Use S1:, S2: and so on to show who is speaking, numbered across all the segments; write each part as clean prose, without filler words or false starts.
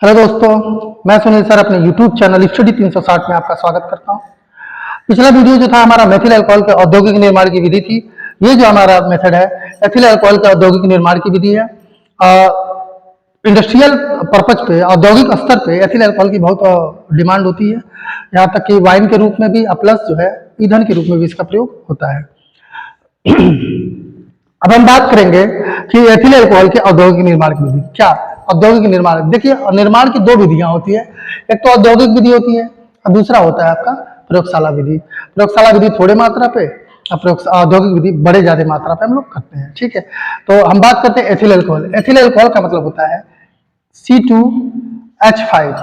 S1: Hello दोस्तों, मैं Sunil sir अपने YouTube चैनल स्टडी 360 में आपका स्वागत करता हूं। पिछला वीडियो जो था हमारा मेथिल अल्कोहल के औद्योगिक निर्माण की विधि थी। ये जो हमारा मेथड है एथिल अल्कोहल के औद्योगिक निर्माण की विधि है। इंडस्ट्रियल पर्पज पे, औद्योगिक स्तर पे एथिल अल्कोहल की बहुत डिमांड होती है। यहाँ तक कि वाइन के रूप में भी प्लस जो है ईंधन के रूप में भी इसका प्रयोग होता है। अब हम बात करेंगे कि एथिल अल्कोहल के औद्योगिक निर्माण की विधि क्या। औद्योगिक निर्माण, देखिए निर्माण की दो विधियां होती है। एक तो औद्योगिक विधि होती है और दूसरा होता है आपका प्रयोगशाला विधि। प्रयोगशाला विधि थोड़े मात्रा पे और औद्योगिक विधि बड़े ज्यादा मात्रा पे हम लोग करते हैं। ठीक है, तो हम बात करते हैं एथिल अल्कोहल। एथिल अल्कोहल का मतलब होता है C2H5।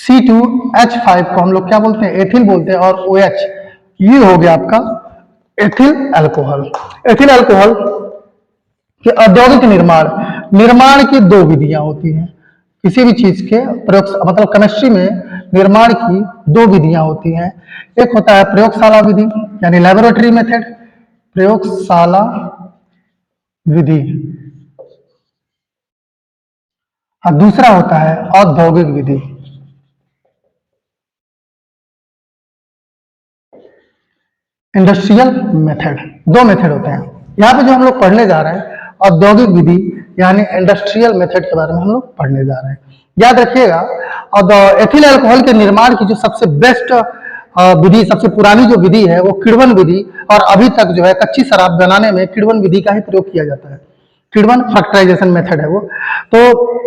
S1: C2H5 को हम लोग क्या बोलते हैं, एथिल बोलते हैं, और OH ये हो गया आपका एथिल अल्कोहल। एथिल अल्कोहल के औद्योगिक निर्माण की दो विधियां होती हैं। किसी भी चीज के प्रयोग मतलब केमिस्ट्री में निर्माण की दो विधियां होती हैं। एक होता है प्रयोगशाला विधि यानी लेबोरेटरी मेथड, प्रयोगशाला विधि, और दूसरा होता है औद्योगिक विधि। इंडस्ट्रियल मेथड, दो मेथड होते हैं। यहाँ पे जो हम लोग पढ़ने जा रहे हैं औद्योगिक विधि यानी इंडस्ट्रियल मेथड के बारे में हम लोग पढ़ने जा रहे हैं। याद रखिएगा, और एथिल अल्कोहल के निर्माण की जो सबसे बेस्ट विधि, सबसे पुरानी जो विधि है वो किण्वन विधि, और अभी तक जो है कच्ची शराब बनाने में किण्वन विधि का ही प्रयोग किया जाता है। किण्वन फर्टिलाइजेशन मेथड है वो, तो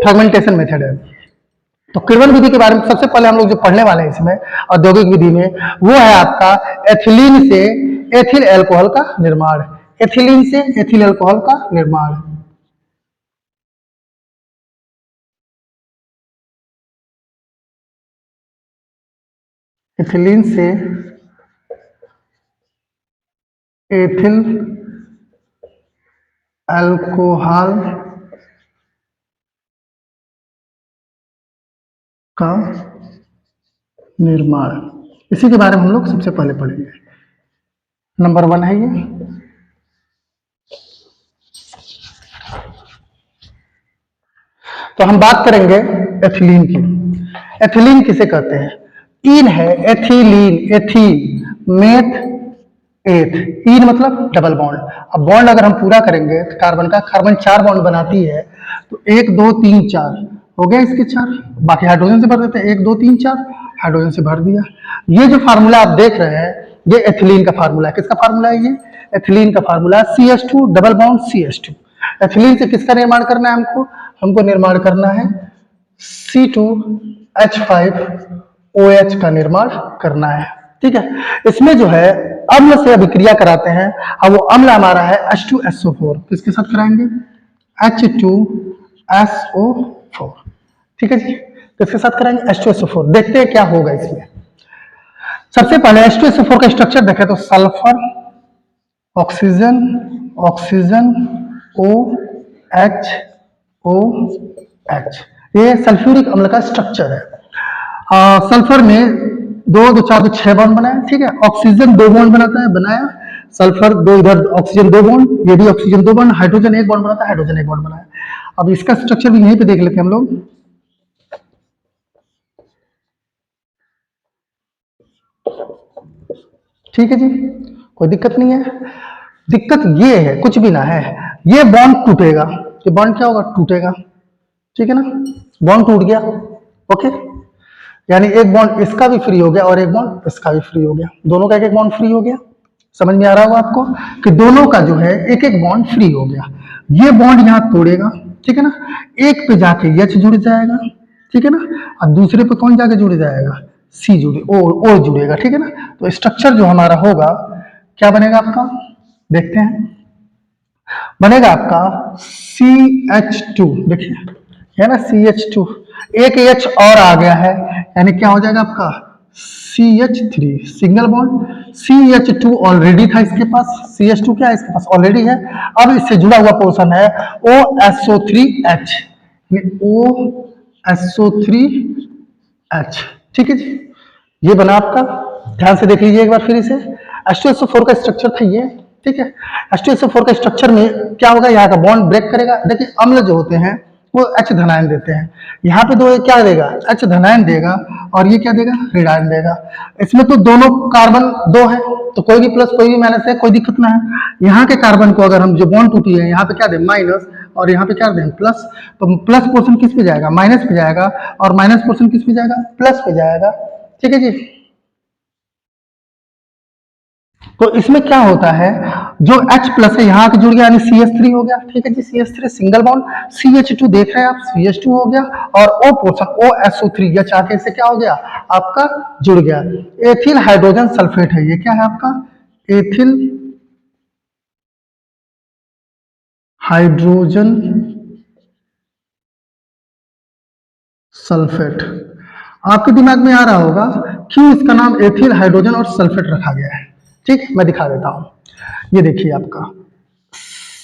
S1: फर्मेंटेशन मेथड है। तो किण्वन विधि के बारे में सबसे पहले हम लोग जो पढ़ने वाले हैं इसमें औद्योगिक विधि में, वो है आपका एथिलीन से एथिल अल्कोहल का निर्माण। एथिलीन से एथिल अल्कोहल का निर्माण। एथिलीन से एथिल अल्कोहल का निर्माण, इसी के बारे में हम लोग सबसे पहले पढ़ेंगे। नंबर 1 है ये। तो हम बात करेंगे एथिलीन की। एथिलीन किसे कहते हैं? ईन है, एथिलीन, एथीन, मेथ, एथ। ईन मतलब डबल बॉन्ड। अब बॉन्ड अगर हम पूरा करेंगे तो कार्बन का, कार्बन 4 बॉन्ड बनाती है, तो 1 2 3 4 हो गया इसके 4, बाकी हाइड्रोजन से भर देते हैं। 1 2 3 4 हाइड्रोजन से भर दिया। ये जो फार्मूला आप देख रहे हैं ये एथिलीन का फार्मूला है। किसका फार्मूला है ये? एथिलीन का फार्मूला है CH2 double bond CH2। Ethylene से किसका निर्माण करना है हमको? हमको निर्माण करना है C2H5OH का निर्माण करना है। ठीक है, इसमें जो है अम्ल से अभिक्रिया कराते हैं, और वो अम्ल हमारा है H2SO4। किसके साथ कराएंगे? H2SO4। ठीक है जी, किसके साथ कराएंगे? H2SO4। देखते हैं क्या होगा इसमें। सबसे पहले H2SO4 का स्ट्रक्चर देखें तो sulphur, oxygen, oxygen, OH, OH, ये सल्फ्यूरिक अम्ल का स्ट्रक्चर है। सल्फर में 2 2 4 2 6 बॉन्ड बनाया। ठीक है, ऑक्सीजन 2 बॉन्ड बनाता है, बनाया। सल्फर 2, इधर ऑक्सीजन 2 बॉन्ड, ये भी ऑक्सीजन 2 बॉन्ड, हाइड्रोजन 1 बॉन्ड बनाता है, हाइड्रोजन 1 बॉन्ड बनाया। अब इसका स्ट्रक्चर भी यहीं पे देख लेते हैं हम लोग। ठीक है जी, कोई दिक्कत नहीं है। दिक्कत ये है, कुछ भी ना है, ये बॉन्ड टूटेगा। ये बॉन्ड क्या होगा? टूटेगा। ठीक है ना, बॉन्ड टूट गया। ओके, यानी एक बॉन्ड इसका भी फ्री हो गया और एक बॉन्ड इसका भी फ्री हो गया। दोनों का एक एक बॉन्ड फ्री हो गया। समझ में आ रहा होगा आपको कि दोनों का जो है एक एक बॉन्ड फ्री हो गया। ये बॉन्ड यहाँ तोड़ेगा। ठीक है ना, एक पे जाके H जुड़ जाएगा। ठीक है ना, और दूसरे पे कौन जाके जुड़ जाएगा? C जुड़े, O जुड़ेगा। ठीक है ना, तो स्ट्रक्चर जो हमारा होगा क्या बनेगा आपका? देखते हैं। बनेगा आपका CH2। देखिए है ना CH2, एक H और आ गया है, यानी क्या हो जाएगा आपका CH3 single bond. CH2 already था इसके पास, CH2 क्या है इसके पास ऑलरेडी है। अब इससे जुड़ा हुआ पोर्शन है OSO3H, OSO3H। ठीक है जी, ये बना आपका। ध्यान से देख लीजिए एक बार फिर इसे। H2SO4 का स्ट्रक्चर था ये। ठीक है, H2SO4 का स्ट्रक्चर में क्या होगा? यहाँ का बॉन्ड ब्रेक करेगा। देखिए अम्ल जो होते हैं वो H धनायन देते हैं। यहाँ पे दो क्या देगा, H धनायन देगा और ये क्या देगा, ऋणायन देगा। इसमें तो दोनों कार्बन दो है, तो कोई भी प्लस कोई भी माइनस है, कोई दिक्कत ना है। यहाँ के कार्बन को अगर हम जो बॉन्ड टूटी है यहाँ पे क्या दें माइनस, और यहाँ पे क्या दें प्लस, तो प्लस पोर्शन किस पे जाएगा, माइनस पे जाएगा, और माइनस पोर्शन किस पे जाएगा, प्लस पे जाएगा। ठीक है जी। तो इसमें क्या होता है, जो H प्लस है यहाँ के जुड़ गया यानी CH3 हो गया। ठीक है जी, CH3 सिंगल बॉन्ड, CH2 देख रहे हैं आप, CH2 हो गया, और O पोर्शन OSO3 या चाहते से क्या हो गया आपका जुड़ गया। एथिल हाइड्रोजन सल्फेट है, ये क्या है आपका एथिल हाइड्रोजन सल्फेट। आपके दिमाग में आ रहा होगा क्यों इसका नाम एथिल हाइड्रोजन और सल्फेट रखा गया है। ठीक, मैं दिखा देता हूं। ये देखिए आपका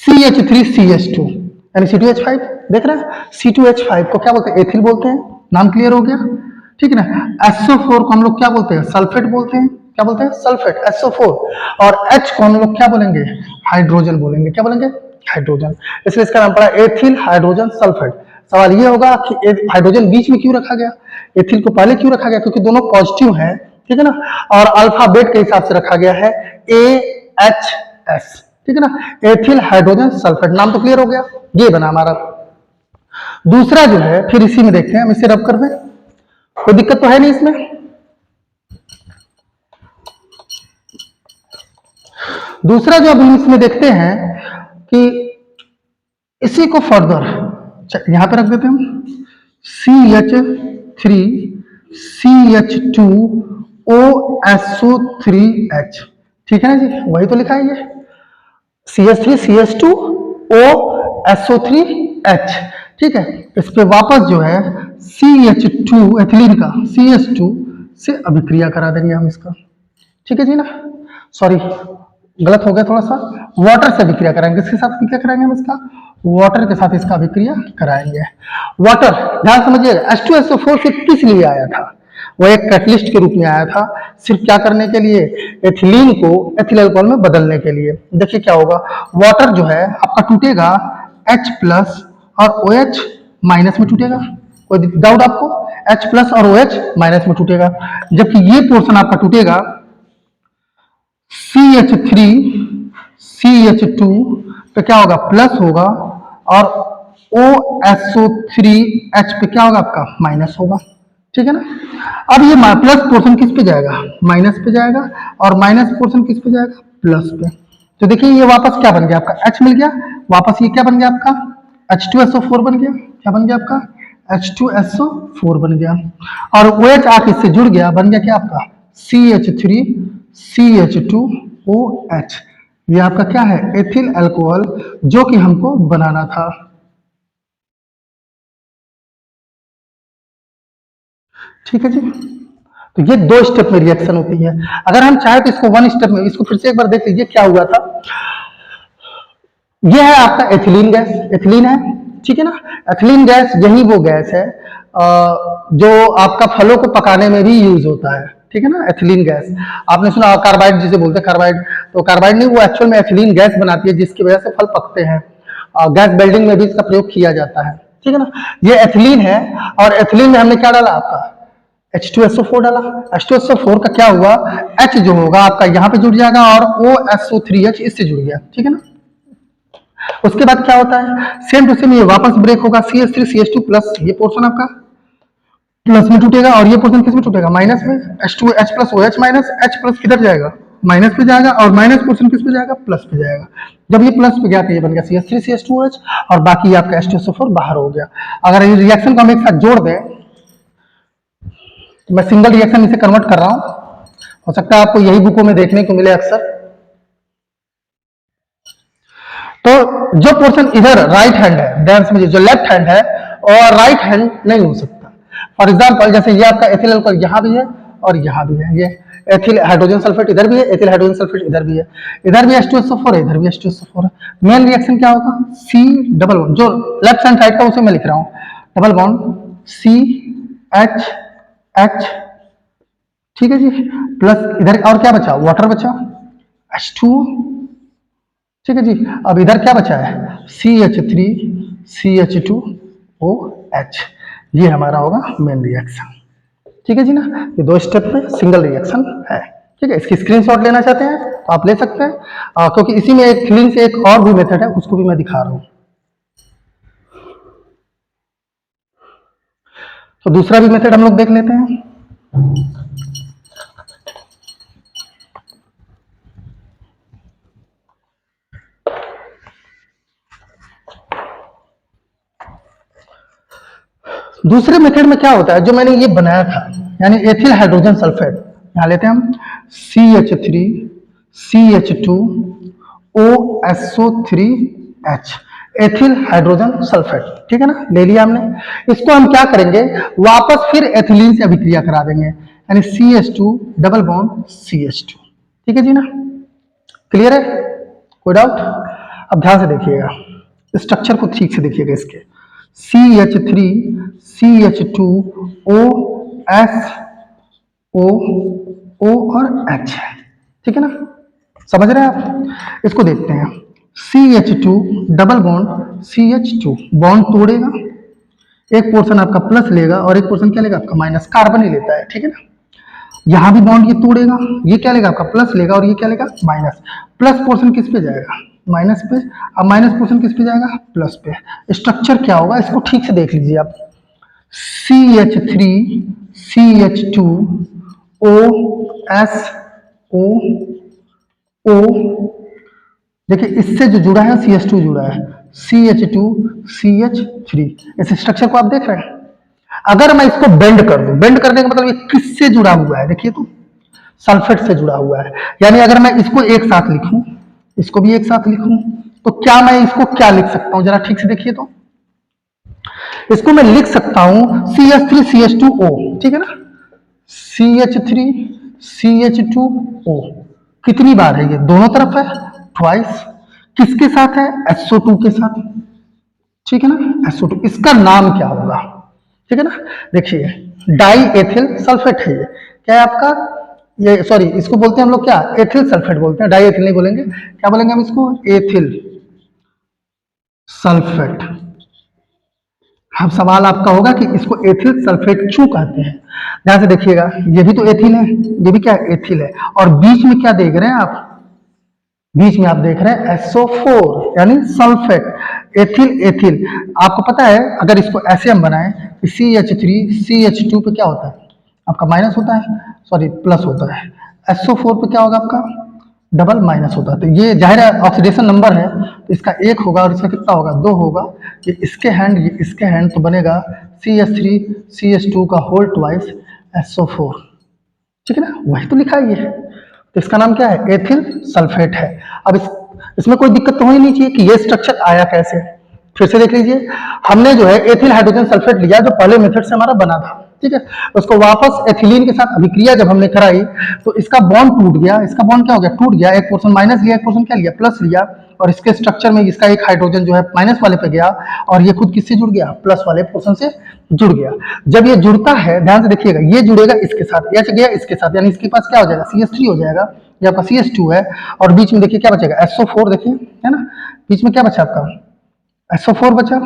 S1: CH3CH2 यानी C2H5 देख रहे हैं, C2H5 को क्या बोलते हैं, एथिल बोलते हैं। नाम क्लियर हो गया, ठीक है ना। SO4 को हम लोग क्या बोलते हैं, सल्फेट बोलते हैं। क्या बोलते हैं, सल्फेट SO4। और H को हम लोग क्या बोलेंगे, हाइड्रोजन बोलेंगे। क्या बोलेंगे, हाइड्रोजन। इसलिए इसका नाम पड़ा एथिल हाइड्रोजन सल्फेट। सवाल ये होगा कि हाइड्रोजन बीच में क्यों रखा गया, एथिल को पहले क्यों रखा गया, क्योंकि दोनों पॉजिटिव हैं, ठीक है ना। और अल्फाबेट के हिसाब से रखा गया है AHS, ठीक है ना, एथिल हाइड्रोजन सल्फेट। नाम तो क्लियर हो गया, ये बना हमारा। दूसरा जो है फिर इसी में देखते हैं, हम इसे रब कर दें, कोई दिक्कत तो है नहीं इसमें। दूसरा जो अब हम इसमें देखते हैं कि इसी को फर्दर यहां पे रख देते हैं हम, CH3 CH2 OSO3H, ठीक है ना जी, वही तो लिखा है ये CH3 CH2 OSO3H, ठीक है। इस पे वापस जो है CH2 एथिलीन का CH2 से अभिक्रिया करा देंगे हम इसका, ठीक है जी ना। सॉरी गलत हो गया थोड़ा सा, वाटर से अभिक्रिया कराएंगे। किसके साथ अभिक्रिया कराएंगे हम इसका, वाटर के साथ इसका अभिक्रिया कराएंगे। वाटर ध्यान समझिएगा, H2SO4 सिर्फ किस लिए आया था, वो एक कैटलिस्ट के रूप में आया था, सिर्फ क्या करने के लिए, एथिलीन को एथिल अल्कोहल में बदलने के लिए। देखिए क्या होगा, वाटर जो है आपका टूटेगा H प्लस और OH माइनस में टूटेगा। कोई डाउट आपको, H प्लस और OH माइनस में टूटेगा, जबकि ये पोर्शन आपका टूटेगा CH3 CH2 पे क्या होगा, प्लस होगा, और OSO3H पे क्या होगा आपका, माइनस होगा, ठीक है ना। अब ये प्लस पोर्शन किस पे जाएगा, माइनस पे जाएगा, और माइनस पोर्शन किस पे जाएगा, प्लस पे। तो देखिए ये वापस क्या बन गया आपका, H मिल गया, वापस ये क्या बन गया आपका, H2SO4 बन गया। क्या बन गया आपका, H2SO4 बन गया, और OH आके इससे जुड़ गया, बन गया क्या आपका CH3 CH2OH। ये आपका क्या है, एथिल अल्कोहल, जो कि हमको बनाना था। ठीक है जी, तो ये 2 स्टेप में रिएक्शन होती है। अगर हम चाहे तो इसको 1 स्टेप में, इसको फिर से एक बार देख लीजिए क्या हुआ था। ये है आपका एथिलीन गैस, एथिलीन है, ठीक है ना। एथिलीन गैस यही वो गैस है जो आपका फलों को पकाने में भी यूज होता है, ठीक है ना। एथिलीन गैस आपने सुना, कार्बाइड जिसे बोलते हैं, कार्बाइड, तो कार्बाइड नहीं, वो एक्चुअल में एथिलीन गैस बनाती है, जिसकी वजह से फल पकते हैं। गैस बिल्डिंग में भी इसका प्रयोग किया जाता है, ठीक है ना। ये एथिलीन है, और एथिलीन में हमने क्या डाला आपका, H2SO4 डाला। H2SO4 का क्या हुआ, H जो होगा आपका यहाँ पे जुड़ जाएगा, और OSO3H इससे जुड़ गया, ठीक है ना। उसके बाद क्या होता है, सेम टू सेम ये वापस ब्रेक होगा, CH3 CH2 प्लस, ये पोर्शन आपका प्लस में टूटेगा, और ये पोर्शन किस में टूटेगा, माइनस में। H2H plus OH minus, H plus किधर जाएगा, माइनस पे जाएगा, और माइनस पोर्शन किस पे जाएगा, प्लस पे जाएगा। जब ये प्लस पे गया तो ये बन गया CH3 CH2OH, और बाकी आपका H2SO4 बाहर हो गया। अगर ये रिएक्शन को हम एक साथ जोड़ दें, तो मैं सिंगल रिएक्शन इसे कन्वर्ट कर रहा हूं, हो सकता है आपको यही बुकों में देखने को मिले अक्सर। तो जो पोर्शन इधर राइट हैंड है, ध्यान समझिए, जो लेफ्ट हैंड है और राइट हैंड नहीं हो सकता। फॉर एग्जांपल जैसे ये आपका एथिल अल्कोहल यहां भी है और यहां भी है, ये एथिल हाइड्रोजन सल्फेट इधर भी है, एथिल हाइड्रोजन सल्फेट इधर भी है, इधर भी H2SO4 है, इधर भी H2SO4 है। मेन रिएक्शन क्या होगा, C डबल बॉन्ड, जो लेफ्ट हैंड साइड का उसे मैं लिख रहा हूं, डबल बॉन्ड CH, ठीक है जी, प्लस इधर और क्या बचा, वाटर बचा H2, ठीक है जी। अब इधर क्या बचा है, CH3 CH2 ओ एच, ये हमारा होगा मेन रिएक्शन। ठीक है जी ना, ये 2 स्टेप में सिंगल रिएक्शन है। ठीक है, इसकी स्क्रीनशॉट लेना चाहते हैं तो आप ले सकते हैं, क्योंकि इसी में एक फिलिंग से एक और भी मेथड है, उसको भी मैं दिखा रहा हूं। तो दूसरा भी मेथड हम लोग देख लेते हैं। दूसरे मेथड में क्या होता है, जो मैंने ये बनाया था, यानी एथिल हाइड्रोजन सल्फेट, यहां लेते हैं हम CH3 CH2 OSO3H, ethyl hydrogen sulphate. ठीक है ना, ले लिया हमने। इसको हम क्या करेंगे, वापस फिर एथिलीन से अभिक्रिया करा देंगे, यानी CH2 डबल बॉन्ड CH2। ठीक है जी ना, क्लियर है, कोई डाउट? अब ध्यान से देखिएगा, स्ट्रक्चर को ठीक से देखिएगा इसके, CH3 CH2 OSO O और H है। ठीक है ना, समझ रहे हैं आप? इसको देखते हैं, CH2 double bond CH2, bond तोड़ेगा, एक पोर्शन आपका प्लस लेगा और एक पोर्शन क्या लेगा आपका माइनस, कार्बन ही लेता है। ठीक है ना, यहां भी बॉन्ड ये तोड़ेगा, ये क्या लेगा आपका प्लस लेगा और ये क्या लेगा माइनस। प्लस पोर्शन किस पे जाएगा, माइनस पे, अब माइनस पोर्शन किस पे जाएगा, प्लस पे। स्ट्रक्चर क्या होगा, इसको ठीक से देख लीजिए आप, CH3 CH2 OSO O, देखिए इससे जो जुड़ा है CH2 जुड़ा है, CH2 CH3, इस स्ट्रक्चर को आप देख रहे हैं। अगर मैं इसको बेंड कर दूं, बेंड करने का मतलब ये किससे जुड़ा हुआ है, देखिए तो सल्फेट से जुड़ा हुआ है। यानी अगर मैं इसको एक साथ लिखूं, इसको भी एक साथ लिखूं, तो क्या मैं इसको क्या लिख सकता हूं, जरा ठीक से देखिए तो। इसको मैं लिख सकता हूं CH3 CH2O, ठीक है ना, CH3 CH2O, कितनी बार है, ये दोनों तरफ है, ट्वाइस। किसके साथ है, SO2 के साथ। ठीक है ना, SO2, इसका नाम क्या होगा, ठीक है ना, देखिए डाई एथिल सल्फेट है ये, क्या है आपका, ये सॉरी इसको बोलते हैं हम लोग क्या, एथिल सल्फेट बोलते हैं, डाई एथिल नहीं बोलेंगे, क्या बोलेंगे हम इसको, एथिल सल्फेट। अब सवाल आपका होगा कि इसको एथिल सल्फेट क्यों कहते हैं। ध्यान से देखिएगा, ये भी तो एथिल है, ये भी क्या है, एथिल है, और बीच में क्या देख रहे हैं आप, बीच में आप देख रहे हैं SO4 यानी सल्फेट, एथिल एथिल। आपको पता है अगर इसको ऐसे हम बनाएं, CH3 CH2 पे क्या होता है आपका, माइनस होता है, सॉरी प्लस होता है, SO4 पे क्या होगा आपका, डबल माइनस होता है। तो ये जाहिर है ऑक्सीडेशन नंबर है, तो इसका 1 होगा और इसका कितना होगा, 2 होगा। ये इसके हैंड, ये इसके हैंड, तो बनेगा CH3 CH2 का होल ट्वाइस SO4। ठीक है ना, वही तो लिखा है ये, तो इसका नाम क्या है, एथिल सल्फेट है। अब इसमें कोई दिक्कत तो होनी नहीं चाहिए कि ये स्ट्रक्चर आया कैसे। फिर से देख लीजिए, हमने जो है एथिल हाइड्रोजन सल्फेट लिया जो पहले मेथड से हमारा बना था, ठीक है, उसको वापस एथिलीन के साथ अभिक्रिया जब हमने कराई, तो इसका बॉन्ड टूट गया, इसका बॉन्ड क्या हो गया, टूट गया, एक पोर्शन माइनस लिया, एक पोर्शन क्या लिया, प्लस लिया, और इसके स्ट्रक्चर में इसका एक हाइड्रोजन जो है माइनस वाले पे गया, और ये खुद किससे जुड़ गया, प्लस वाले पोर्शन से जुड़ गया। जब ये जुड़ता है, ध्यान से देखिएगा, ये जुड़ेगा इसके साथ, H गया इसके साथ, यानी इसके पास क्या हो जाएगा, CH3 हो जाएगा, ये आपका CH2 है, और बीच में देखिए क्या बचेगा, SO4, देखिए है ना, बीच में क्या बचा आपका, SO4 बचा,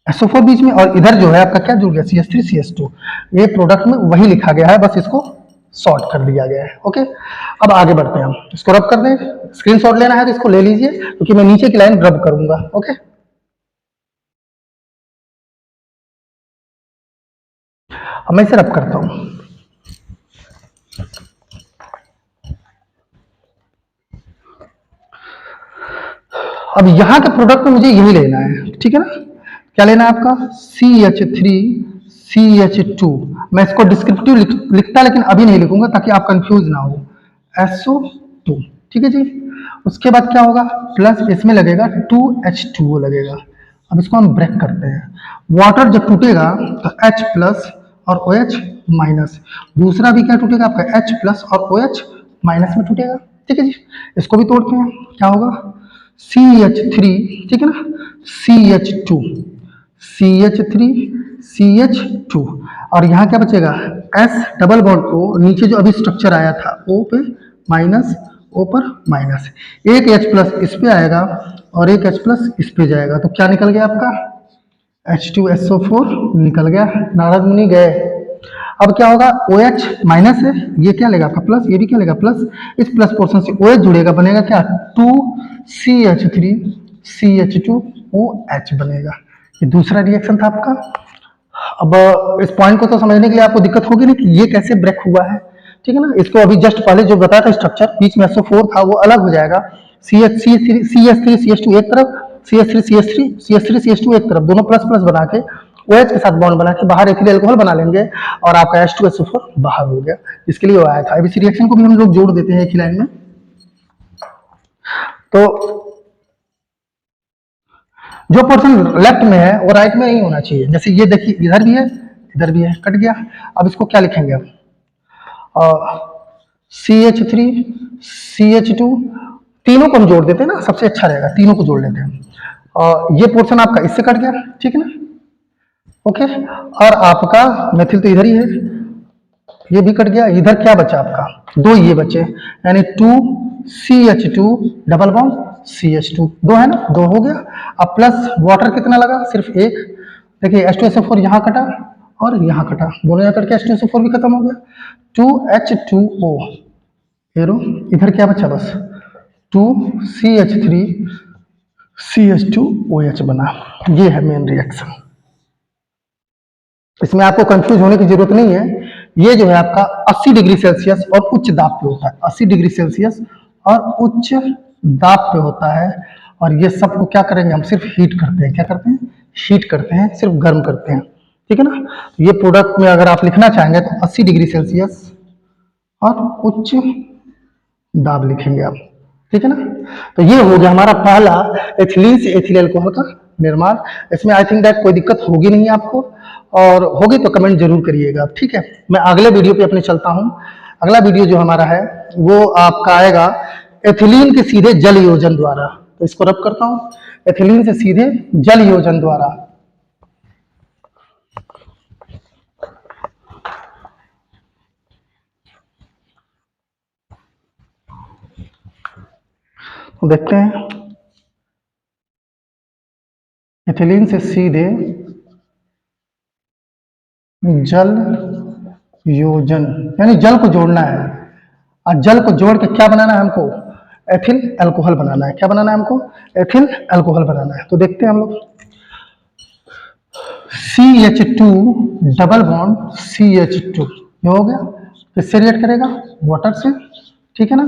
S1: SO4 बीच में, और इधर जो है आपका क्या जुड़ गया, CH3 CH2। ये प्रोडक्ट में वही लिखा गया है, बस इसको शॉर्ट कर दिया गया है। ओके, अब आगे बढ़ते हैं हम, इसको रब कर दें, स्क्रीनशॉट लेना है तो इसको ले लीजिए, क्योंकि मैं नीचे की लाइन रब करूंगा। ओके, अब मैं इसे रब करता हूं। अब यहां के प्रोडक्ट में मुझे यही लेना है, ठीक है ना, क्या लेना है आपका, CH3 CH2। मैं इसको डिस्क्रिप्टिव लिखता लेकिन अभी नहीं लिखूंगा ताकि आप कंफ्यूज ना हो, SO2। ठीक है जी, उसके बाद क्या होगा, प्लस इसमें लगेगा 2H2O लगेगा। अब इसको हम ब्रेक करते हैं, वाटर जब टूटेगा तो H प्लस और OH माइनस, दूसरा भी क्या टूटेगा आपका, H प्लस और OH माइनस में टूटेगा। ठीक है जी, इसको भी तोड़ते हैं, क्या होगा, CH3, ठीक है ना, CH2 CH3 CH2, और यहाँ क्या बचेगा, S डबल बॉन्ड O, नीचे जो अभी स्ट्रक्चर आया था O पे माइनस ऊपर माइनस, एक H प्लस इस पे आएगा और एक H प्लस इस पे जाएगा, तो क्या निकल गया आपका H2SO4 निकल गया। नारद मुनि गए। अब क्या होगा, OH माइनस है, ये क्या लेगा आपका प्लस, ये भी क्या लेगा प्लस, इस प्लस पोर्शन से OH जुड़ेगा, बनेगा क्या 2CH3CH2OH बनेगा। ये दूसरा रिएक्शन था आपका। अब इस पॉइंट को तो समझने के लिए आपको दिक्कत होगी नहीं कि ये कैसे ब्रेक हुआ है, ठीक है ना। इसको अभी जस्ट पहले जो बताया था स्ट्रक्चर, बीच में SO4 था वो अलग हो जाएगा, CH3CH2 एक तरफ, CH3CH2 एक तरफ, दोनों प्लस प्लस बना के OH के साथ बॉन्ड बना के बाहर एथिल अल्कोहल बना लेंगे और आपका H2SO4 बाहर हो गया, इसके लिए वो आया था। अब इस रिएक्शन को भी हम लोग जोड़ देते हैं एक ही लाइन में। तो जो पोर्शन लेफ्ट में है वो राइट में नहीं होना चाहिए, जैसे ये देखिए इधर भी है इधर भी है, कट गया। अब इसको क्या लिखेंगे हम, CH3 CH2, तीनों को हम जोड़ देते हैं ना, सबसे अच्छा रहेगा, तीनों को जोड़ लेते हैं। और ये पोर्शन आपका इससे कट गया, ठीक है ना, ओके। और आपका मेथिल तो इधर ही है, ये भी कट गया, इधर क्या बचा आपका, दो ये बचे, यानी 2CH2 डबल बॉन्ड CH2, दो है ना, दो हो गया। अब प्लस वाटर कितना लगा, सिर्फ एक। देखिए H2SO4 यहाँ कटा और यहाँ कटा, दोनों यहाँ कट के H2SO4 भी खत्म हो गया, 2H2O, एरो इधर क्या बचा बस 2CH3CH2OH बना। ये है मेन रिएक्शन, इसमें आपको कंफ्यूज होने की जरूरत नहीं है। ये जो है आपका 80 डिग्री सेल्सियस और उच्च दाब पे होता है, 80 डिग्री सेल्सियस और उच्च दाब पे होता है। और ये सबको क्या करेंगे, हम सिर्फ हीट करते हैं, क्या करते हैं, हीट करते हैं, सिर्फ गर्म करते हैं, ठीक है ना। ये प्रोडक्ट में अगर आप लिखना चाहेंगे तो 80 डिग्री सेल्सियस और उच्च दाब लिखेंगे आप, ठीक है ना। तो ये हो गया हमारा पहला एथिलीन से एथिल अल्कोहल का निर्माण। इसमें आई थिंक दैट कोई दिक्कत होगी नहीं आपको, और होगी तो कमेंट जरूर करिएगा, ठीक है। मैं अगले वीडियो पे अपने चलता हूँ। अगला वीडियो जो हमारा है वो आपका आएगा एथिलीन के सीधे जल योजन द्वारा। तो इसको रब करता हूँ, एथिलीन से सीधे जल योजन द्वारा। तो देखते हैं, एथिलीन से सीधे जल योजन, यानी जल को जोड़ना है, और जल को जोड़ के क्या बनाना है हमको, एथिल अल्कोहल बनाना है। क्या बनाना है हमको, एथिल अल्कोहल बनाना है। तो देखते हैं हम लोग, CH2 डबल बॉन्ड CH2, ये हो गया, किससे रिएक्ट करेगा, वाटर से, ठीक है ना।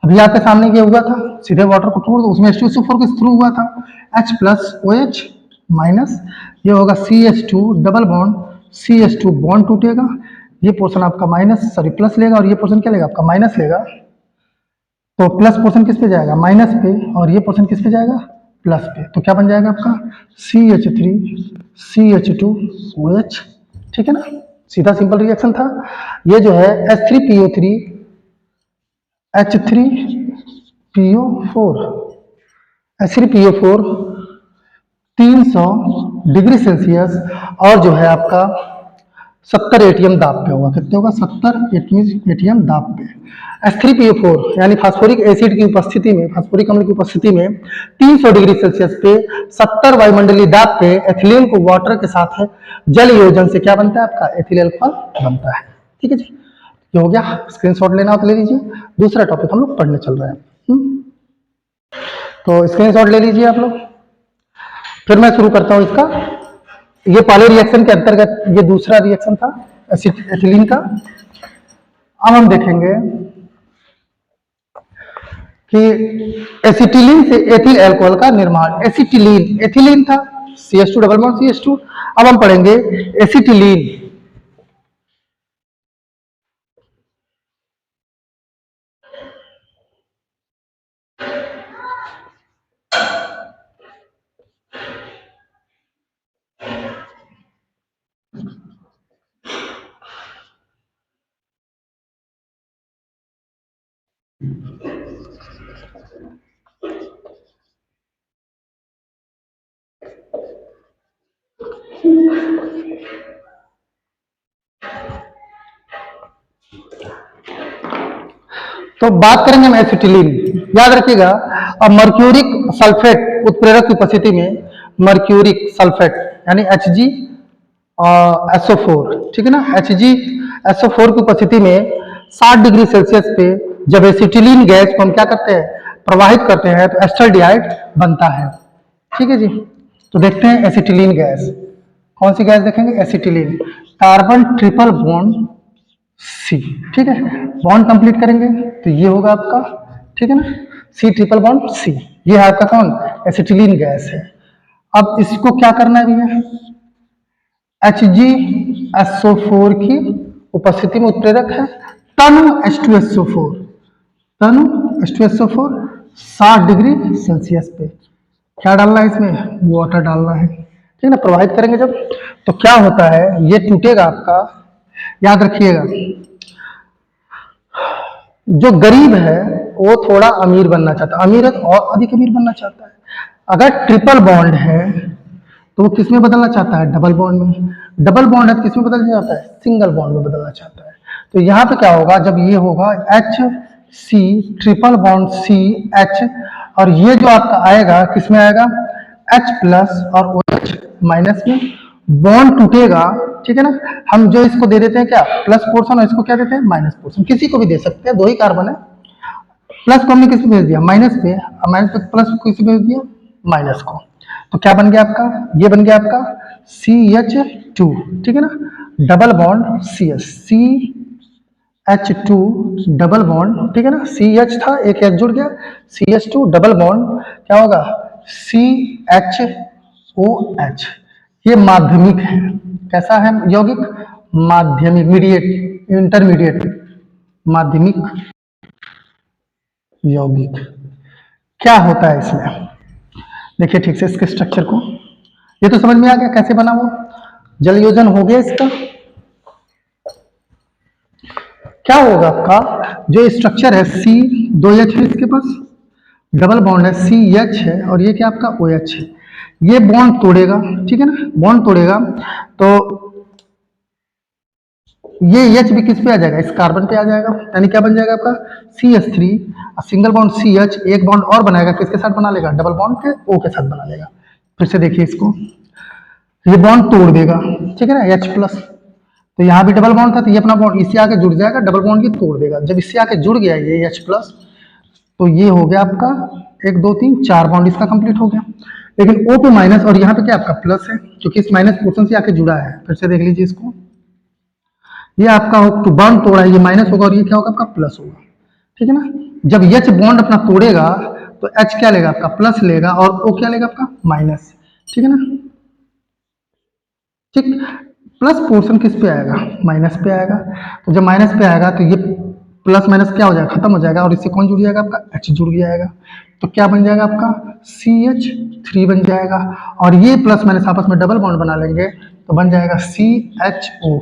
S1: अभी आपके सामने ये हुआ था, सीधे वाटर को छोड़ दो, उसमें H2SO4 के थ्रू हुआ था, H प्लस OH माइनस, ये होगा CH2 double bond CH2, bond टूटेगा, ये पोर्शन आपका माइनस सॉरी प्लस लेगा और ये पोर्शन क्या लेगा आपका माइनस लेगा। तो प्लस पोर्शन किस पे जाएगा, माइनस पे, और ये पोर्शन किस पे जाएगा, प्लस पे। तो क्या बन जाएगा आपका CH3CH2OH, ठीक है ना। सीधा सिंपल रिएक्शन था। ये जो है H3PO3 H3PO4 H3PO4 300 degree Celsius और जो है आपका 70 एटीएम दाब पे होगा। कितने होगा, 70 एटीएम दाब पे। H3PO4 यानी फास्फोरिक एसिड की उपस्थिति में, फास्फोरिक अम्ल की उपस्थिति में 300 डिग्री सेल्सियस पे 70 वायुमंडलीय दाब पे एथिलीन को वाटर के साथ है जल योजन से क्या बनता है आपका, एथिल अल्कोहल बनता है, ठीक है जी। ये हो गया, स्क्रीनशॉट लेना हो तो ले लीजिए। दूसरा टॉपिक हम लोग पढ़ने चल रहे हैं। तो स्क्रीनशॉट ले लीजिए आप लोग। फिर मैं शुरू करता हूं इसका। ये पहले रिएक्शन के अंतर्गत ये दूसरा रिएक्शन था एथिलीन का। अब हम देखेंगे कि एसिटिलीन से एथिल अल्कोहल का निर्माण। एसिटिलीन, एथिलीन था CH2 डबल बॉन्ड CH2। अब हम पढ़ेंगे एसिटिलीन। तो बात करेंगे हम एसिटिलीन। याद रखिएगा, अब मर्क्यूरिक सल्फेट उत्प्रेरक की उपस्थिति में मर्क्यूरिक सल्फेट यानी Hg SO4, ठीक है ना, Hg SO4 की उपस्थिति में 60 डिग्री सेल्सियस पे जब एसिटिलीन गैस को हम क्या करते हैं, प्रवाहित करते हैं, तो एस्टल्डिहाइड बनता है। ठीक है जी। तो देखते हैं एसिटिलीन गैस, कौन सी गैस देखेंगे, acetylene, carbon triple bond C. ठीक है, बॉन्ड कंप्लीट करेंगे तो ये होगा आपका, ठीक है ना, सी ट्रिपल बॉन्ड सी। ये है आपका कौन, एसिटिलीन गैस है। अब इसको क्या करना है भैया, HgSO4 की उपस्थिति में उत्प्रेरक है तनु H2SO4, तनु H2SO4 60 डिग्री सेल्सियस पे क्या डालना है इसमें, वाटर डालना है। ठीक है ना, प्रवाहित करेंगे जब तो क्या होता है, ये टूटेगा आपका। याद रखिएगा, जो गरीब है वो थोड़ा अमीर बनना चाहता है, अमीर है तो और अधिक अमीर बनना चाहता है। अगर ट्रिपल बॉन्ड है तो वो किस में बदलना चाहता है, डबल बॉन्ड में। डबल बॉन्ड है तो किस में बदलना चाहता है, सिंगल बॉन्ड में बदलना चाहता है। तो यहाँ पे क्या होगा, जब ये होगा HC ट्रिपल बॉन्ड CH, और ये जो आपका आएगा किस में आएगा, H प्लस और OH माइनस में, बॉन्ड टूटेगा। ठीक है ना, हम जो इसको दे देते हैं क्या, प्लस पोर्शन, और इसको क्या देते हैं, माइनस पोर्शन। किसी को भी दे सकते हैं, दो ही कार्बन है, प्लस को हमने किस पे भेज दिया, माइनस पे, माइनस पे प्लस को किस पे भेज दिया, माइनस को। तो क्या बन गया आपका, ये बन गया आपका CH2, ठीक है ना, double bond CH, CH2 double bond, ठीक है ना, CH था, एक H जुड़ गया, CH2 डबल बॉन्ड क्या होगा, CHOH। ये माध्यमिक है, कैसा है यौगिक, माध्यमिक, मीडिएट, इंटरमीडिएट, माध्यमिक यौगिक। क्या होता है इसमें, देखिए ठीक से इसके स्ट्रक्चर को, ये तो समझ में आ गया कैसे बना, वो जल योजन हो गया इसका। क्या होगा आपका, जो स्ट्रक्चर है C2H है, इसके पास डबल बॉन्ड है, CH है, और ये क्या आपका OH है। ये बॉन्ड तोड़ेगा, ठीक है ना, बॉन्ड तोड़ेगा तो ये H भी किस पे आ जाएगा, इस कार्बन पे आ जाएगा, यानी क्या बन जाएगा आपका CH3, सिंगल बॉन्ड CH, एक बॉन्ड और बनाएगा, किसके साथ बना लेगा, डबल बॉन्ड के O के साथ बना लेगा। फिर से देखिए इसको, ये बॉन्ड तोड़ देगा, ठीक है ना, H प्लस, तो यहाँ भी डबल बॉन्ड था, तो ये अपना बॉन्ड इससे आके जुड़ जाएगा, डबल बॉन्ड की तोड़ देगा। जब इससे आके जुड़ गया ये H प्लस, तो ये हो गया आपका 1 2 3 4 बॉन्ड इसका कंप्लीट हो गया। लेकिन O पे माइनस, और यहाँ पे क्या आपका प्लस है, क्योंकि इस माइनस पोर्शन से आके जुड़ा है। फिर से देख लीजिए इसको, ये आपका तो बॉन्ड तोड़ा है, ये माइनस होगा और ये क्या होगा आपका प्लस होगा, ठीक है ना। जब H बॉन्ड अपना तोड़ेगा तो H क्या लेगा आपका, प्लस लेगा, और O क्या लेगा आपका, माइनस, ठीक है ना। ठीक, प्लस पोर्शन किस पे आएगा, माइनस पे आएगा। तो जब माइनस पे आएगा तो ये प्लस माइनस क्या हो जाएगा, खत्म हो जाएगा, और इससे कौन जुड़ जाएगा आपका, H जुड़ जाएगा। तो क्या बन जाएगा आपका CH3 बन जाएगा, और ये प्लस माइनस आपस में डबल बॉन्ड बना लेंगे तो बन जाएगा CHO,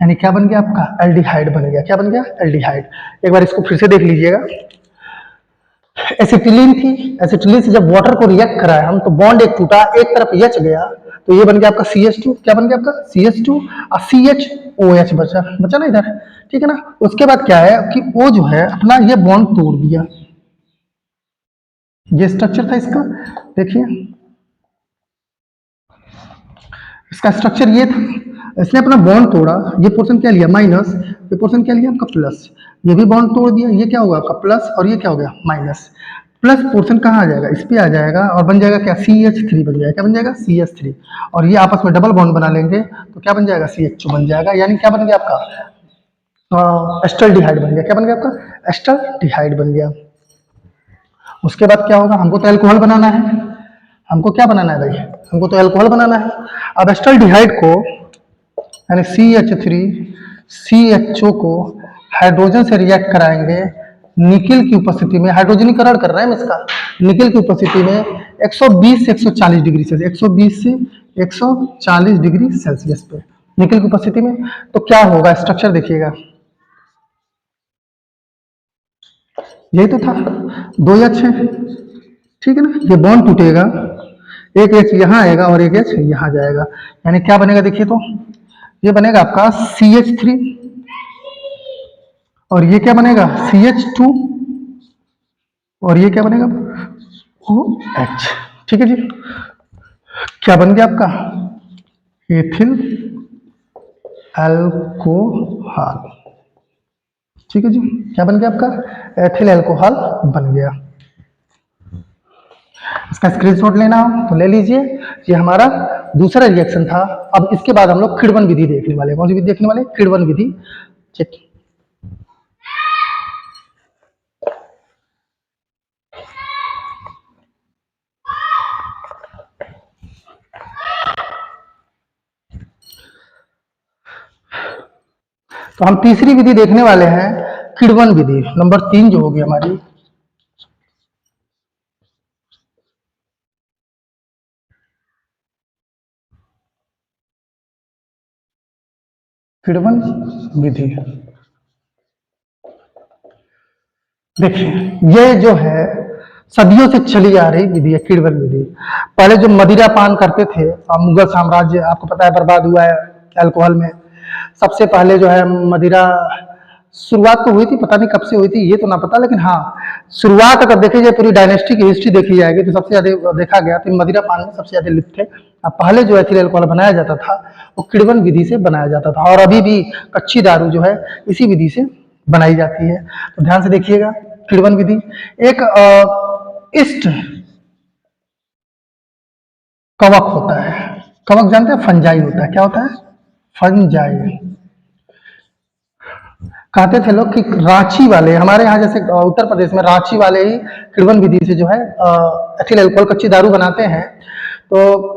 S1: यानी क्या बन गया आपका, एल्डिहाइड बन गया। क्या बन गया, एल्डिहाइड। एक बार इसको फिर से देख लीजिएगा, एसिटिलीन थी, एसिटिलीन से जब वाटर को रिएक्ट कराया हम तो बॉन्ड एक टूटा, एक तरफ H गया, तो ये बन गया आपका CH2, क्या बन गया आपका CH2, और CHOH बचा बचा ना इधर, ठीक है ना। उसके बाद क्या है कि O जो है अपना ये बॉन्ड तोड़ दिया, ये स्ट्रक्चर था इसका, देखिए इसका स्ट्रक्चर ये था, इसने अपना बॉन्ड तोड़ा, ये पोर्शन क्या लिया माइनस, ये पोर्शन क्या लिया आपका प्लस, ये भी बॉन्ड तोड़ दिया, ये क्या होगा आपका प्लस, और ये क्या हो गया माइनस। प्लस पोर्शन कहाँ आ जाएगा, इस पे आ जाएगा, और बन जाएगा क्या CH3 बन जाएगा, क्या बन जाएगा CH3, और ये आपस में डबल बॉन्ड बना लेंगे तो क्या बन जाएगा CH2 बन जाएगा, यानी क्या बन गया आपका एस्टल्डिहाइड बन गया। क्या बन गया आपका, एस्टल्डिहाइड बन गया। उसके बाद क्या होगा, हमको तो एल्कोहल बनाना है, हमको क्या बनाना है भाई, हमको तो एल्कोहल बनाना है। अब एस्टल्डिहाइड को यानी CH3 CHO को हाइड्रोजन से रिएक्ट कराएंगे निकिल की उपस्थिति में, हाइड्रोजनीकरण कर रहे हैं हम इसका, निकिल की उपस्थिति में 120 से 140 डिग्री सेल्सियस, 120 से 140 डिग्री सेल्सियस पे निकिल की उपस्थिति में। तो क्या होगा, स्ट्रक्चर देखिएगा, यही तो था, 2H है, ठीक है ना, ये बॉन्ड टूटेगा, एक H यहाँ आएगा और एक H यहाँ जाएगा, यानी क्या बनेगा देखिए, तो ये बनेगा आपका CH3, और ये क्या बनेगा CH2, और ये क्या बनेगा, ओ एच। ठीक है जी, क्या बन गया आपका, एथिल अल्कोहल। ठीक है जी, क्या बन गया आपका, एथिल अल्कोहल बन गया। इसका स्क्रीनशॉट लेना हो तो ले लीजिए। ये हमारा दूसरा रिएक्शन था। अब इसके बाद हम लोग किण्वन विधि देखने वाले हैं। कौन सी विधि देखने वाले, किण्वन विधि। चेक। तो हम तीसरी विधि देखने वाले हैं, किण्वन विधि नंबर 3 जो होगी हमारी। किण्वन विधि, देखिए ये जो है सदियों से चली आ रही विधि है, किण्वन विधि। पहले जो मदिरा पान करते थे, मुगल साम्राज्य आपको पता है बर्बाद हुआ है अल्कोहल में। सबसे पहले जो है मदिरा, शुरुआत तो हुई थी, पता नहीं कब से हुई थी ये तो ना पता, लेकिन हाँ शुरुआत अगर देखी जाए, पूरी डायनेस्टी की हिस्ट्री देखी जाएगी तो सबसे ज्यादा देखा गया तो मदिरा पान में सबसे ज्यादा लिप्त थे। अब पहले जो एथिल अल्कोहल बनाया जाता था वो किण्वन विधि से बनाया जाता था, और अभी भी कच्ची दारू जो है इसी विधि से बनाई जाती है। तो ध्यान से देखिएगा, किण्वन विधि एक इस्ट कवक होता है। कवक जानते हैं, फंजाई होता है। क्या होता है, फंजाई। कहते थे लोग कि रांची वाले, हमारे यहाँ जैसे उत्तर प्रदेश में रांची वाले ही किण्वन विधि से जो है एथिल अल्कोहल कच्ची दारू बनाते हैं। तो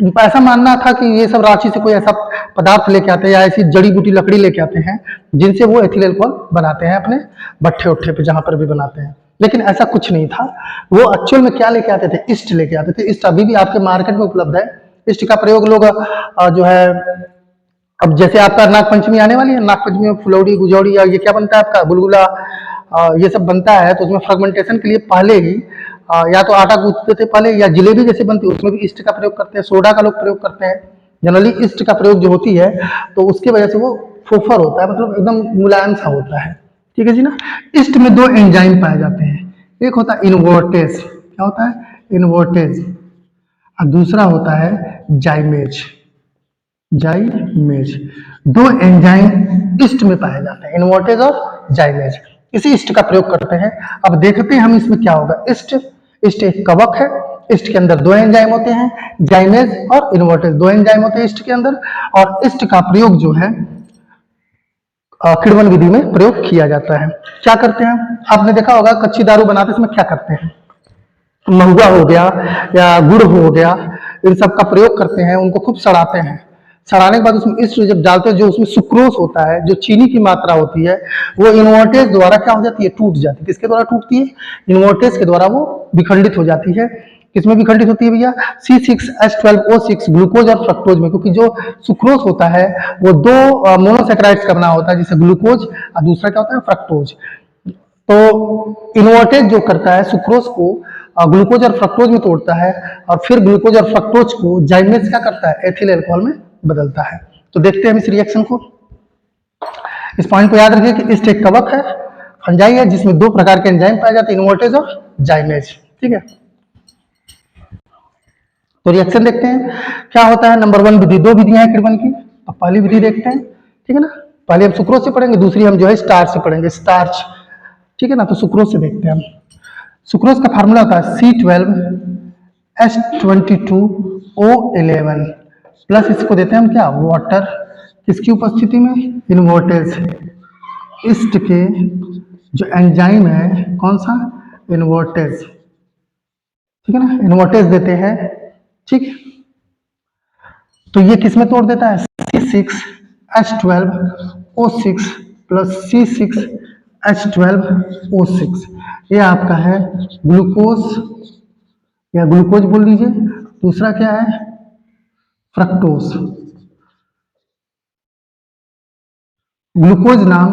S1: उनका ऐसा मानना था कि ये सब रांची से कोई ऐसा पदार्थ लेके आते हैं या ऐसी जड़ी बूटी लकड़ी लेके आते हैं जिनसे वो एथिल अल्कोहल बनाते हैं अपने भट्ठे उट्ठे पे जहां पर भी बनाते हैं। लेकिन ऐसा कुछ नहीं था। वो एक्चुअल में क्या लेके आते थे, ईस्ट लेके आते थे। ईस्ट अभी भी आपके मार्केट में उपलब्ध है। ईस्ट का प्रयोग लोग जो है, अब जैसे आपका नागपंचमी आने वाली है, नागपंचमी में फुलौड़ी गुजौड़ी या ये क्या बनता है आपका गुलगुला, ये सब बनता है। तो उसमें फर्मेंटेशन के लिए पहले ही या तो आटा गूंथते थे पहले, या जिलेबी जैसे बनती है उसमें भी ईस्ट का प्रयोग करते हैं, सोडा का लोग प्रयोग करते हैं। जनरली ईस्ट का प्रयोग जो होती है तो उसकी वजह से वो फोफर होता है, मतलब एकदम मुलायम सा होता है। ठीक है जी ना। ईस्ट में दो एंजाइम पाए जाते हैं, एक होता है इनवर्टेज। क्या होता है, इनवर्टेज। और दूसरा होता है जाइमेज। जाइमेज, दो एंजाइम ईस्ट में पाए जाते हैं, इनवर्टेज और जाइमेज। इसी ईस्ट का प्रयोग करते हैं। अब देखते हैं हम इसमें क्या होगा। ईस्ट, ईस्ट एक कवक है। ईस्ट के अंदर दो एंजाइम होते हैं, जाइमेज और इनवर्टेज, दो एंजाइम होते हैं ईस्ट के अंदर। और ईस्ट का प्रयोग जो है किण्वन विधि में प्रयोग किया जाता है। क्या करते हैं, आपने देखा होगा कच्ची दारू बनाते समय क्या करते हैं, महुआ हो गया या गुड़ हो गया, इन सब का प्रयोग करते हैं, उनको खूब सड़ाते हैं। सड़ाने के बाद उसमें ईस्ट जब डालते हैं, जो उसमें सुक्रोज होता है, जो चीनी की मात्रा होती है, वो इन्वर्टेज द्वारा क्या हो जाती है, टूट जाती है। किसके द्वारा टूटती है, इन्वर्टेज के द्वारा वो विखंडित हो जाती है। किसमें विखंडित होती है भैया, C6H12O6 ग्लूकोज और फ्रक्टोज में। क्योंकि जो सुक्रोज होता है वो दो मोनोसेक्राइड्स का बना होता है, जैसे ग्लूकोज और दूसरा क्या होता है, फ्रक्टोज। तो इन्वर्टेज जो करता है सुक्रोज को ग्लूकोज और फ्रक्टोज में तोड़ता है, और फिर ग्लूकोज और फ्रक्टोज को जाइमेज क्या करता है, एथिल अल्कोहल में बदलता है। तो देखते हैं हम इस रिएक्शन को। इस पॉइंट को याद रखिए कि ईस्ट एक कवक है, फंजाई है, जिसमें दो प्रकार के एंजाइम पाए जाते हैं, इन्वर्टेज और जाइमेज। ठीक है, तो रिएक्शन देखते हैं क्या होता है। नंबर 1 विधि, दो विधियां हैं किण्वन की। तो पहली विधि देखते हैं, ठीक है ना। पहले हम सुक्रोज से पढ़ेंगे, दूसरी हम जो है स्टार्च से पढ़ेंगे, स्टार्च। ठीक है ना। तो सुक्रोज से देखते हैं हम। सुक्रोज का फार्मूला होता है C12H22O11 प्लस इसको देते हैं हम क्या, वाटर। किसकी उपस्थिति में, इन्वर्टेज। ईस्ट के जो एंजाइम है कौन सा, इन्वर्टेज। ठीक है ना, इन्वर्टेज देते हैं। ठीक, तो ये किस में तोड़ देता है, C6H12O6 प्लस C6H12O6। ये आपका है ग्लूकोज या ग्लूकोज बोल लीजिए। दूसरा क्या है, फ्रक्टोज। ग्लूकोज नाम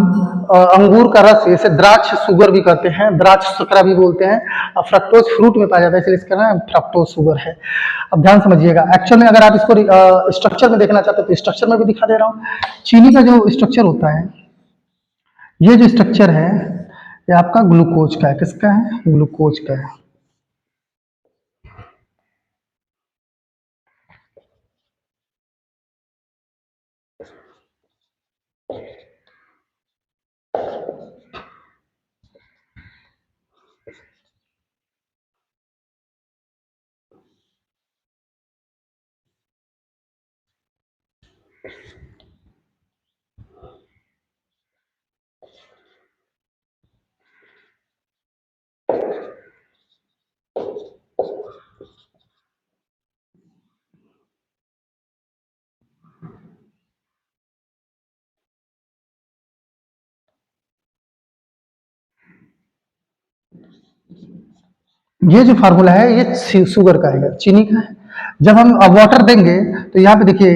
S1: अंगूर का रस, इसे द्राक्ष शुगर भी कहते हैं, द्राक्ष शकरा भी बोलते हैं। और फ्रक्टोज फ्रूट में पाया जाता है, इसलिए इसका नाम फ्रक्टोज शुगर है। अब ध्यान समझिएगा, एक्चुअल में अगर आप इसको स्ट्रक्चर में देखना चाहते हो तो स्ट्रक्चर में भी दिखा दे रहा हूँ। चीनी का जो स्ट्रक्चर होता है, ये जो स्ट्रक्चर है, ये आपका ग्लूकोज का है, किसका है, ग्लूकोज का है। ये जो फार्मूला है ये शुगर का है, चीनी का है। जब हम अब वाटर देंगे तो यहाँ पे देखिए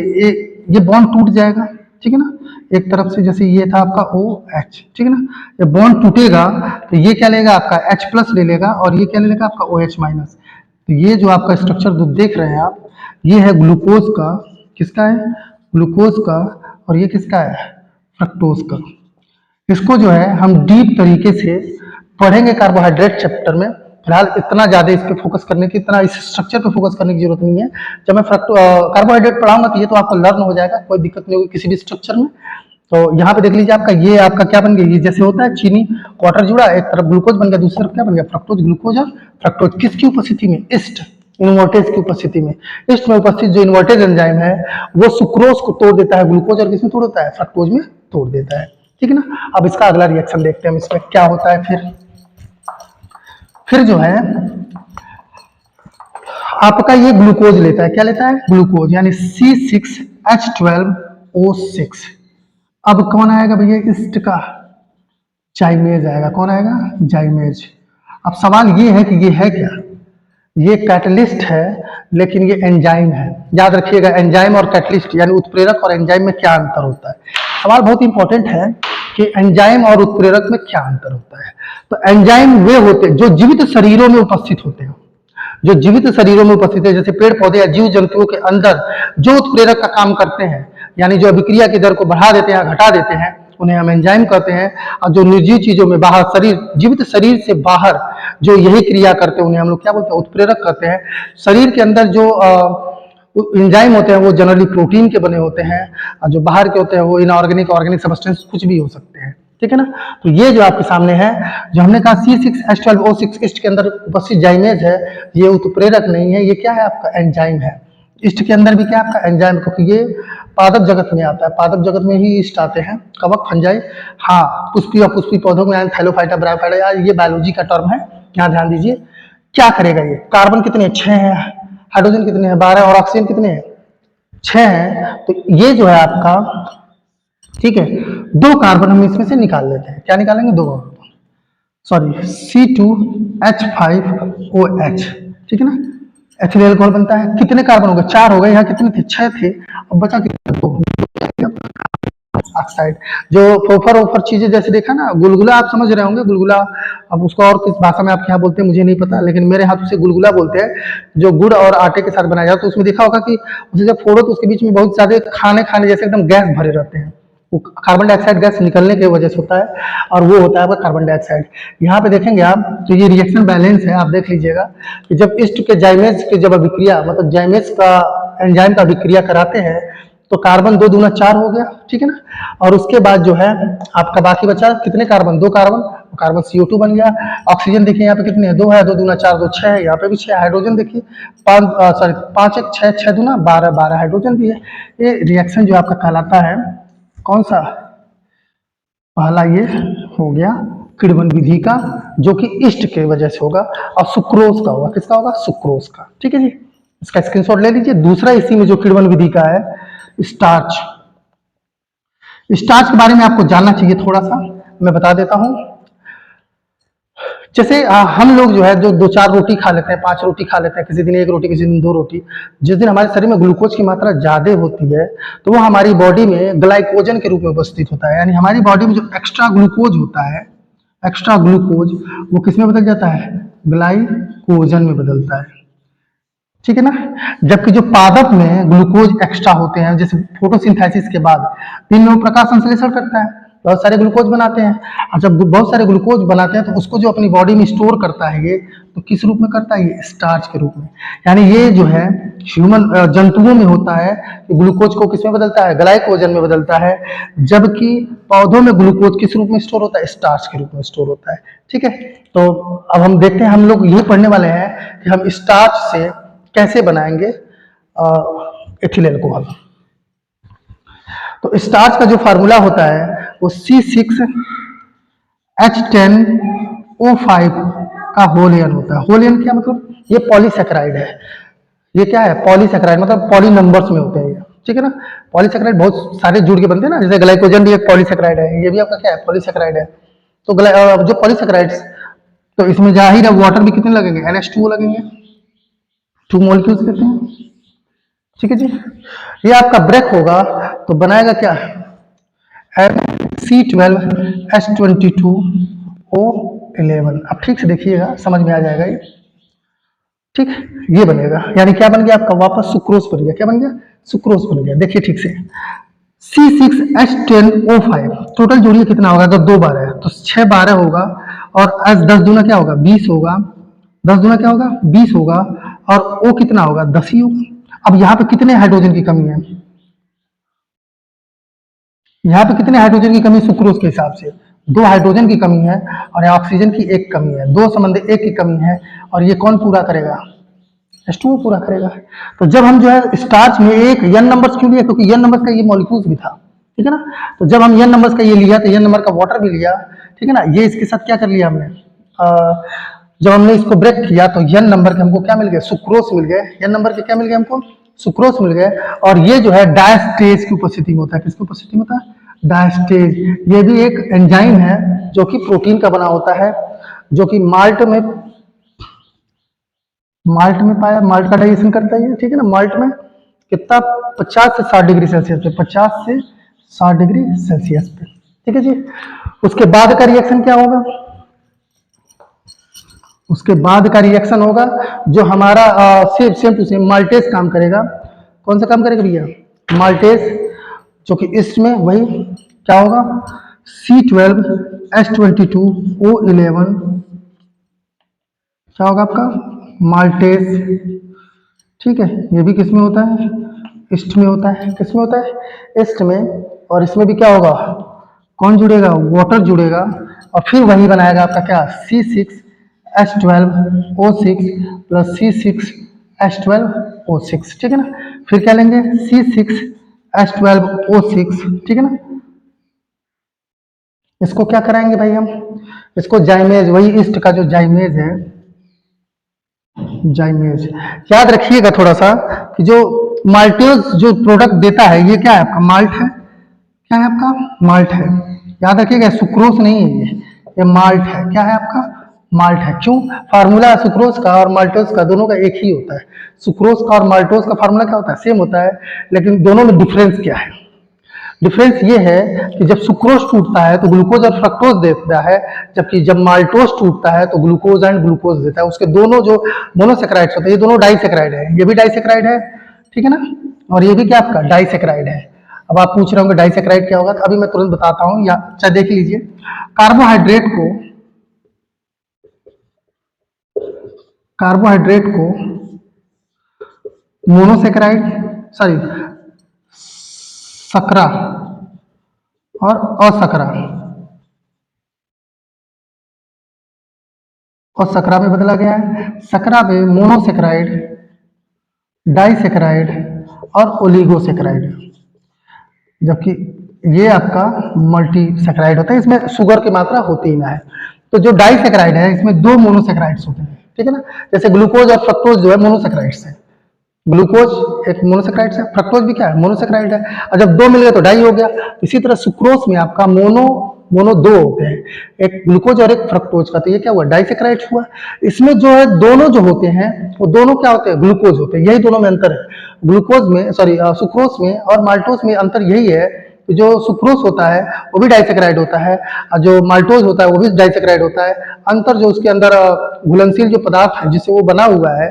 S1: ये बॉन्ड टूट जाएगा, ठीक है ना। एक तरफ से जैसे ये था आपका ओ एच, ठीक है ना, ये बॉन्ड टूटेगा तो ये क्या लेगा आपका एच प्लस ले लेगा और ये क्या ले लेगा आपका ओ एच माइनस। तो ये जो आपका स्ट्रक्चर जो देख रहे हैं आप, ये है ग्लूकोज का, किसका है, ग्लूकोज का, और ये किसका है, फ्रक्टोज का। इसको जो है हम डीप तरीके से पढ़ेंगे कार्बोहाइड्रेट चैप्टर में। फिलहाल इतना ज्यादा इस पे फोकस करने की, इतना इस स्ट्रक्चर पे फोकस करने की जरूरत नहीं है। जब मैं कार्बोहाइड्रेट पढ़ाऊंगा तो ये तो आपको लर्न हो जाएगा, कोई दिक्कत नहीं होगी किसी भी स्ट्रक्चर में। तो यहाँ पे देख लीजिए आपका ये आपका क्या बन गया, ये जैसे होता है चीनी वाटर जुड़ा, एक तरफ ग्लूकोज बन गया, दूसरी तरफ क्या बन गया, फ्रक्टोज। ग्लूकोज और फ्रक्टोज किसकी उपस्थिति में, ईस्ट इनवर्टेज की उपस्थिति में। ईस्ट में उपस्थित जो इनवर्टेज एंजाइम है वो सुक्रोज को तोड़ देता है ग्लूकोज, और किसमें तोड़ देता है, फ्रक्टोज में तोड़ देता है, ठीक है ना। अब इसका अगला रिएक्शन देखते हैं हम, इसमें क्या होता है। फिर जो है आपका ये ग्लूकोज लेता है, क्या लेता है, ग्लूकोज, यानी C6H12O6। अब कौन आएगा भैया, ईस्ट का जाइमेज आएगा, कौन आएगा, जाइमेज। अब सवाल ये है कि ये है क्या, ये कैटलिस्ट है लेकिन ये एंजाइम है। याद रखिएगा एंजाइम और कैटलिस्ट यानी उत्प्रेरक और एंजाइम में क्या अंतर होता है। सवाल बहुत इंपॉर्टेंट है कि एंजाइम और उत्प्रेरक में क्या अंतर होता है। तो एंजाइम वे होते हैं जो जीवित शरीरों में उपस्थित होते हैं, जो जीवित शरीरों में उपस्थित है, जैसे पेड़ पौधे या जीव जंतुओं के अंदर जो उत्प्रेरक का काम करते हैं, यानी जो अभिक्रिया की दर को बढ़ा देते हैं, घटा देते हैं, उन्हें हम एंजाइम कहते हैं। और जो निर्जीव चीजों में बाहर शरीर, जीवित शरीर से बाहर जो यही क्रिया करते हैं उन्हें हम लोग क्या बोलते हैं, उत्प्रेरक कहते हैं। शरीर के अंदर जो एंजाइम होते हैं वो जनरली प्रोटीन के बने होते हैं, और जो बाहर के होते हैं वो इनऑर्गेनिक ऑर्गेनिक सब्सटेंस कुछ भी हो सकते हैं, ठीक है ना। तो ये जो आपके सामने है, जो हमने कहा C6H12O6 ईस्ट के अंदर उपस्थित जाइमेज है, ये उत्प्रेरक नहीं है, ये क्या है आपका एंजाइम है। ईस्ट के अंदर भी क्या आपका एंजाइम, क्योंकि ये पादप जगत में आता है, पादप जगत में ही ईस्ट आते हैं, कवक फंजाई। हाँ, पुष्पी और पुष्पी पौधों में थैलोफाइटा, ब्रायोफाइटा, ये बायोलॉजी का टर्म है, यहाँ ध्यान दीजिए। क्या करेगा ये, कार्बन कितने, 6 है, हाइड्रोजन कितने हैं, 12, और ऑक्सीजन कितने हैं, 6 है। तो ये जो है आपका, ठीक है, 2 कार्बन हम इसमें से निकाल लेते हैं, क्या निकालेंगे, 2 सॉरी C2H5OH, ठीक है ना। एथिल अल्कोहल बनता है, कितने कार्बन हो गए, 4 हो गए, यहाँ कितने थे, 6 थे, अब बचा कितना, 2 ऑक्साइड। जो फोफर ओफर चीजें जैसे देखा ना, गुलगुला आप समझ रहे होंगे, गुलगुला, अब उसको और किस भाषा में आप क्या बोलते हैं मुझे नहीं पता, लेकिन मेरे हाथ से गुलगुला बोलते हैं, जो गुड़ और आटे के साथ बनाया जाता है। तो उसमें देखा होगा कि उसे जब फोड़ो तो उसके बीच में बहुत सारे खाने खाने जैसे एकदम गैस भरे रहते हैं, वो कार्बन डाइऑक्साइड गैस निकलने की वजह से होता है, और वो होता है आपका कार्बन डाइऑक्साइड। यहाँ पे देखेंगे आप तो ये रिएक्शन बैलेंस है, आप देख लीजिएगा कि जब ईस्ट के जाइमेज की जब अभिक्रिया, मतलब जाइमेज का एंजाइम का अभिक्रिया कराते हैं तो कार्बन 2 दूना 4 हो गया, ठीक है ना। और उसके बाद जो है आपका बाकी बचा कितने कार्बन, 2 कार्बन, कार्बन CO2 बन गया। ऑक्सीजन देखिए यहाँ पे कितने हैं, 2 है, 2 दूना 4, 2 6 है, यहाँ पे भी 6। हाइड्रोजन देखिए 5 1 6, 6 दूना 12, 12 हाइड्रोजन भी है। ये रिएक्शन जो आपका कहलाता है कौन सा, पहला ये हो गया किण्वन विधि का, जो कि ईस्ट के वजह से होगा, और सुक्रोज का होगा, किसका होगा, सुक्रोज का, ठीक है जी। इसका स्क्रीनशॉट ले लीजिए। दूसरा इसी में जो किण्वन विधि का है, स्टार्च। स्टार्च के बारे में आपको जानना चाहिए थोड़ा सा, मैं बता देता हूं। जैसे हम लोग जो है जो 2-4 रोटी खा लेते हैं, 5 रोटी खा लेते हैं, किसी दिन 1 रोटी, किसी दिन 2 रोटी, जिस दिन हमारे शरीर में ग्लूकोज की मात्रा ज्यादा होती है तो वो हमारी बॉडी में ग्लाइकोजन के रूप में उपस्थित होता है, यानी हमारी बॉडी में जो एक्स्ट्रा ग्लूकोज होता है, एक्स्ट्रा ग्लूकोज वो किस में बदल जाता है, ग्लाइकोजन में बदलता है, ठीक है ना। जबकि जो पादप में ग्लूकोज एक्स्ट्रा होते हैं, जैसे फोटोसिंथेसिस के बाद इन लोग प्रकाश संश्लेषण करता है, बहुत सारे ग्लूकोज बनाते हैं। और जब बहुत सारे ग्लूकोज बनाते हैं तो उसको जो अपनी बॉडी में स्टोर करता है ये, तो किस रूप में करता है, ये स्टार्च के रूप में। यानी ये जो है ह्यूमन जंतुओं में होता है कि ग्लूकोज को किस में बदलता है, ग्लाइकोजन में बदलता है, जबकि पौधों में ग्लूकोज किस रूप में स्टोर होता है, स्टार्च के रूप में स्टोर होता है। ठीक है, तो अब हम देखते हैं, हम लोग यही पढ़ने वाले हैं कि हम स्टार्च से कैसे बनाएंगे एथिल अल्कोहल। तो स्टार्च का जो फार्मूला होता है वो C6H10O5 का होल एन होता है। होल एन क्या मतलब, ये पॉलीसेकेराइड है। ये क्या है, पॉलीसेकेराइड मतलब पॉली नंबर्स में होते हैं ये, ठीक है ना। पॉलीसेकेराइड बहुत सारे जुड़ के बनते हैं ना, जैसे ग्लाइकोजन भी एक पॉलीसेकेराइड है, ये भी आपका क्या है, पॉलीसेकेराइड है। तो जो पॉलीसेकेराइड्स, तो इसमें जाहिर है वाटर भी कितने लगेंगे, NH2O लगेंगे, 2 मॉलिक्यूल्स देते हैं। ठीक है जी, ये आपका ब्रेक होगा तो बनाएगा क्या, C12H22O11। अब ठीक से देखिएगा, समझ में आ जाएगा ये। ठीक, ये बनेगा, यानी क्या बन गया आपका, वापस सुक्रोज बन गया। क्या बन गया, सुक्रोज बन गया। देखिए ठीक से, C6H10O5 टोटल जोड़िए कितना होगा, तो 2 बार है तो 6 12 होगा, और H 10 दूना क्या होगा, 20 होगा, 10 दूना क्या होगा, 20 होगा, और O कितना होगा, 10 ही होगा। अब यहाँ पे कितने हाइड्रोजन की कमी है, यहाँ पे कितने हाइड्रोजन की कमी सुक्रोज के हिसाब से, 2 हाइड्रोजन की कमी है, और यहाँ ऑक्सीजन की 1 कमी है, 2 संबंध 1 की कमी है, और ये कौन पूरा करेगा, H2O पूरा करेगा। तो जब हम जो है स्टार्च में एक n नंबर्स क्यों लिया, क्योंकि n नंबर्स का ये मॉलिक्यूल्स भी था, ठीक है ना। तो जब हम n नंबर्स का ये लिया तो n नंबर का वाटर भी लिया, ठीक है ना। ये इसके साथ क्या कर लिया हमने, जब हमने इसको ब्रेक किया तो n नंबर के हमको क्या मिल गए, सुक्रोज मिल गए। n नंबर के क्या मिल गए हमको, सुक्रोज मिल गए। और ये जो है डायस्टेज की उपस्थिति में होता है, किसकी उपस्थिति में होता है, डायस्टेज। ये भी एक एंजाइम है जो कि प्रोटीन का बना होता है, जो कि माल्ट में पाया, माल्ट का डाइजेशन करता है ये, ठीक है ना। माल्ट में कितना, 50 से 60 डिग्री सेल्सियस पे, 50 से 60 डिग्री सेल्सियस पे, ठीक है जी। उसके बाद का रिएक्शन क्या होगा, उसके बाद का रिएक्शन होगा जो हमारा सेम टू सेम माल्टेज काम करेगा। कौन सा काम करेगा भैया, माल्टेज, जो कि इसमें वही क्या होगा, C12H22O11 क्या होगा आपका, माल्टेज। ठीक है, ये भी किस में होता है, ईस्ट में होता है। किस में होता है, ईस्ट में। और इसमें भी क्या होगा, कौन जुड़ेगा, वाटर जुड़ेगा, और फिर वही बनाएगा आपका क्या, C6H12O6 प्लस C6H12O6, ठीक है ना। फिर क्या लेंगे, C6H12O6, ठीक है ना। इसको क्या कराएंगे भाई हम, इसको जाइमेज, वही ईस्ट का जो जाइमेज है, जाइमेज। याद रखिएगा थोड़ा सा कि जो माल्टेज जो प्रोडक्ट देता है ये क्या है आपका, माल्ट है। क्या है आपका, माल्ट है। याद रखिएगा, सुक्रोज नहीं है ये माल्ट है। क्या है आपका, माल्ट है। क्यों, फार्मूला सुक्रोज का और माल्टोज का दोनों का एक ही होता है। सुक्रोज का और माल्टोज का फार्मूला क्या होता है, सेम होता है, लेकिन दोनों में डिफरेंस क्या है। डिफरेंस ये है कि जब सुक्रोज टूटता है तो ग्लूकोज और फ्रक्टोज देता है, जबकि जब माल्टोज टूटता है तो ग्लूकोज एंड ग्लूकोज देता है। उसके दोनों जो मोनोसेक्राइड्स होते हैं, ये दोनों डाइसेक्राइड है, ये भी डाइसेक्राइड है, ठीक है ना, और ये भी क्या आपका डाइसेक्राइड है। अब आप पूछ रहे होंगे डाइसेक्राइड क्या होगा, तो अभी मैं तुरंत बताता हूँ, या चाहे देख लीजिए। कार्बोहाइड्रेट को मोनोसेक्राइड, सॉरी, सकरा और असकरा, और सकरा में बदला गया है। सकरा में मोनोसेक्राइड, डाइसेक्राइड और ओलिगोसेक्राइड, जबकि ये आपका मल्टी सेक्राइड होता है, इसमें शुगर की मात्रा होती ही ना है। तो जो डाइसेक्राइड है इसमें 2 मोनोसेक्राइड्स होते हैं, ठीक है ना। जैसे ग्लूकोज और फ्रक्टोज जो है मोनोसेक्राइड्स है, ग्लूकोज एक मोनोसेक्राइड है, फ्रक्टोज भी क्या है, मोनोसेक्राइड है। और जब 2 मिल गए तो डाई हो गया। इसी तरह सुक्रोज में आपका मोनो मोनो 2 होते हैं, एक ग्लूकोज और एक फ्रक्टोज का, तो ये क्या हुआ, डाइसेक्राइड हुआ। इसमें जो है दोनों जो होते हैं वो दोनों क्या होते हैं, ग्लूकोज होते हैं। यही दोनों में अंतर है, ग्लूकोज में, सॉरी, सुक्रोज में और माल्टोज में अंतर यही है कि जो सुक्रोज होता है वो भी डाइसेक्राइड होता है, और जो माल्टोज होता है वो भी डाइसेक्राइड होता है। अंतर जो उसके अंदर घुलनशील जो पदार्थ है जिससे वो बना हुआ है,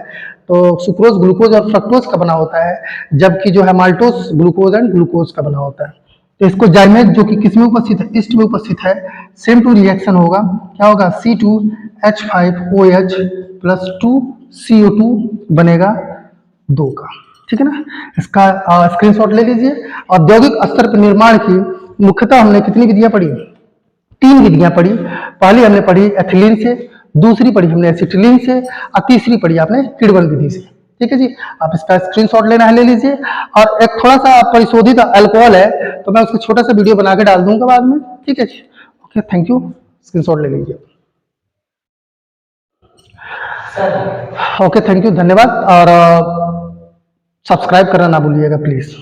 S1: तो सुक्रोज ग्लूकोज और फ्रक्टोज का बना होता है, जबकि जो है माल्टोज ग्लूकोज एंड ग्लूकोज का बना होता है। तो इसको जाइमेट जो कि किस में उपस्थित है, ईस्ट में उपस्थित है, सेम टू रिएक्शन होगा, क्या होगा, C2H5OH प्लस 2CO2 बनेगा 2 का। ठीक है ना, इसका स्क्रीनशॉट ले लीजिए। औद्योगिक स्तर पर निर्माण की मुख्यतः हमने कितनी विधियां पढ़ी, 3 विधियां पढ़ी। पहली हमने पढ़ी एथिलीन से, दूसरी पढ़ी हमने एसिटिलीन से, और तीसरी पढ़ी आपने किडवन विधि से। ठीक है जी, आप इसका स्क्रीनशॉट लेना है ले लीजिए। और एक थोड़ा सा परिशोधित अल्कोहल है, तो मैं उसका छोटा सा वीडियो बना के डाल दूंगा बाद में। ठीक है जी, ओके, थैंक यू, स्क्रीनशॉट ले लीजिए। ओके, थैंक यू, धन्यवाद। और सब्सक्राइब करना ना भूलिएगा प्लीज।